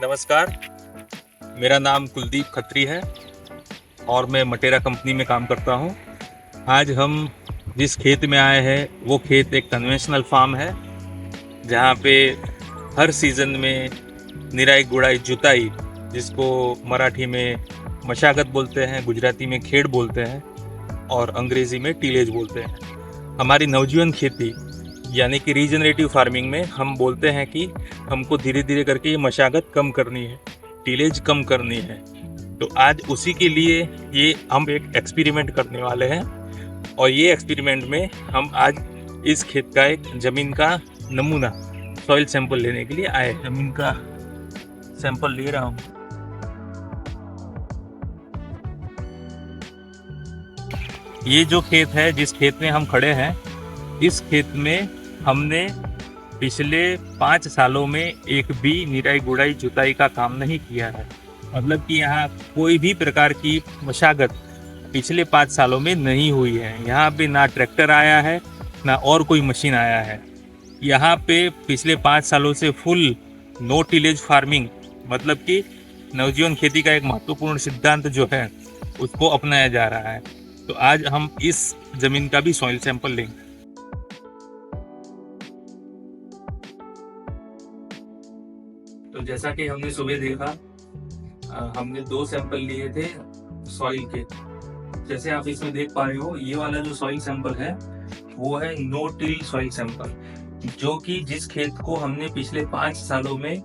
नमस्कार, मेरा नाम कुलदीप खत्री है और मैं मटेरा कंपनी में काम करता हूँ। आज हम जिस खेत में आए हैं वो खेत एक कन्वेंशनल फार्म है, जहाँ पे हर सीज़न में निराई गुड़ाई जुताई, जिसको मराठी में मशागत बोलते हैं, गुजराती में खेड़ बोलते हैं और अंग्रेज़ी में टीलेज बोलते हैं। हमारी नवजीवन खेती यानी कि रीजनरेटिव फार्मिंग में हम बोलते हैं कि हमको धीरे धीरे करके ये मशागत कम करनी है, टीलेज कम करनी है। तो आज उसी के लिए ये हम एक एक्सपेरिमेंट करने वाले हैं और ये एक्सपेरिमेंट में हम आज इस खेत का एक ज़मीन का नमूना सॉइल सैंपल लेने के लिए आए। ज़मीन का सैंपल ले रहा हूँ। ये जो खेत है, जिस खेत में हम खड़े हैं, इस खेत में हमने पिछले 5 सालों में एक भी निराई गुड़ाई जुताई का काम नहीं किया है। मतलब कि यहाँ कोई भी प्रकार की मशागत पिछले 5 सालों में नहीं हुई है। यहाँ पे ना ट्रैक्टर आया है, ना और कोई मशीन आया है। यहाँ पे पिछले 5 सालों से फुल नो टिलेज फार्मिंग, मतलब कि नवजीवन खेती का एक महत्वपूर्ण सिद्धांत जो है उसको अपनाया जा रहा है। तो आज हम इस ज़मीन का भी सॉइल सैंपल लेंगे। तो जैसा कि हमने सुबह देखा, हमने 2 सैंपल लिए थे सॉइल के। जैसे आप इसमें देख पा रहे हो, ये वाला जो सॉइल सैंपल है वो है नो टिल सॉइल सैंपल, जो कि जिस खेत को हमने पिछले 5 सालों में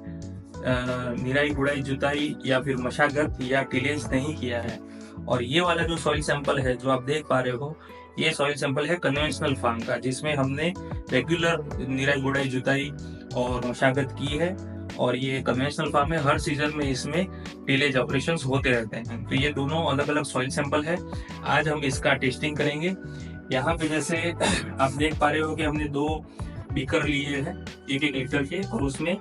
निराई गुड़ाई जुताई या फिर मशागत या टिलेज नहीं किया है। और ये वाला जो सॉइल सैंपल है जो आप देख पा रहे हो, ये सॉइल सैंपल है कन्वेंशनल फार्म का, जिसमें हमने रेगुलर निराई गुड़ाई जुताई और मशागत की है। और ये कन्वेंशनल फार्म है, हर सीजन में इसमें टिलेज ऑपरेशंस होते रहते हैं। तो ये दोनों अलग अलग सॉइल सैंपल है। आज हम इसका टेस्टिंग करेंगे। यहाँ पे जैसे आप देख पा रहे हो कि हमने 2 बीकर लिए हैं 1-1 लीटर के, और उसमें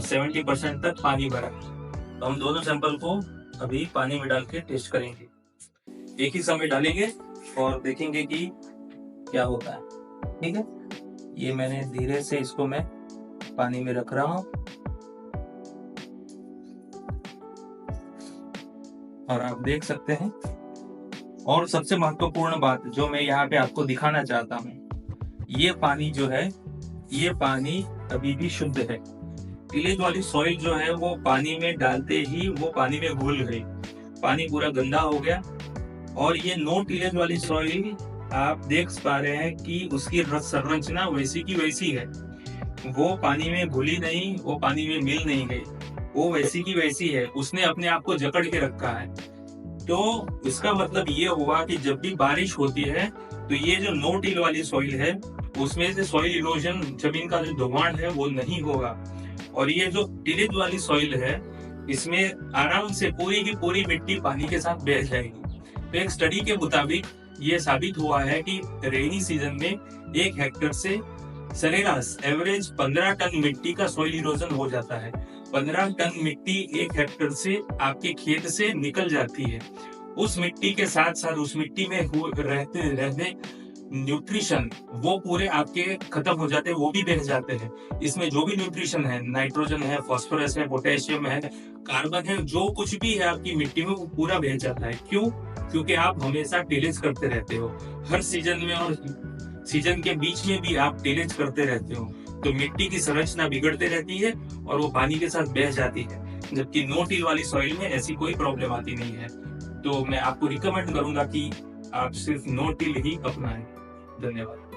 70% तक पानी भरा। तो हम दोनों सैंपल को अभी पानी में डाल के टेस्ट करेंगे। एक ही समय डालेंगे और देखेंगे कि क्या होता है। ठीक है, ये मैंने धीरे से इसको मैं पानी में रख रहा हूँ और आप देख सकते हैं। और सबसे महत्वपूर्ण बात जो मैं यहाँ पे आपको दिखाना चाहता हूँ, ये पानी जो है, ये पानी अभी भी शुद्ध है। टिलेज वाली सॉइल जो है वो पानी में डालते ही वो पानी में घुल गई, पानी पूरा गंदा हो गया। और ये नो टिलेज वाली सॉइल आप देख पा रहे हैं कि उसकी संरचना वैसी की वैसी है। वो पानी में घुली नहीं, वो पानी में मिल नहीं गई, वो वैसी की वैसी है। उसने अपने आप को जकड़ के रखा है। तो इसका मतलब ये हुआ कि जब भी बारिश होती है तो ये जो नो टिल वाली सॉइल है उसमें से सॉइल इरोजन, जमीन का जो धोवाण है वो नहीं होगा। और ये जो टिलेज वाली सॉइल है, इसमें आराम से पूरी की पूरी मिट्टी पानी के साथ बह जाएगी। तो एक स्टडी के मुताबिक ये साबित हुआ है कि रेनी सीजन में 1 हेक्टेयर से सरेराश एवरेज 15 टन मिट्टी का सॉइल इरोजन हो जाता है। 15 टन मिट्टी 1 हेक्टेयर से आपके खेत से निकल जाती है। उस मिट्टी के साथ साथ उस मिट्टी में रहने न्यूट्रिशन वो पूरे आपके खत्म हो जाते हैं, वो भी बह जाते हैं। इसमें जो भी न्यूट्रिशन है, नाइट्रोजन है, फास्फोरस है, पोटेशियम है, कार्बन है, जो कुछ भी है आपकी मिट्टी में वो पूरा बह जाता है। क्यों? क्योंकि आप हमेशा टिलेज करते रहते हो हर सीजन में, और सीजन के बीच में भी आप टिलेज करते रहते हो। तो मिट्टी की संरचना बिगड़ते रहती है और वो पानी के साथ बह जाती है। जबकि नो टिल वाली सॉइल में ऐसी कोई प्रॉब्लम आती नहीं है। तो मैं आपको रिकमेंड करूंगा कि आप सिर्फ नो टिल ही अपनाएं। धन्यवाद।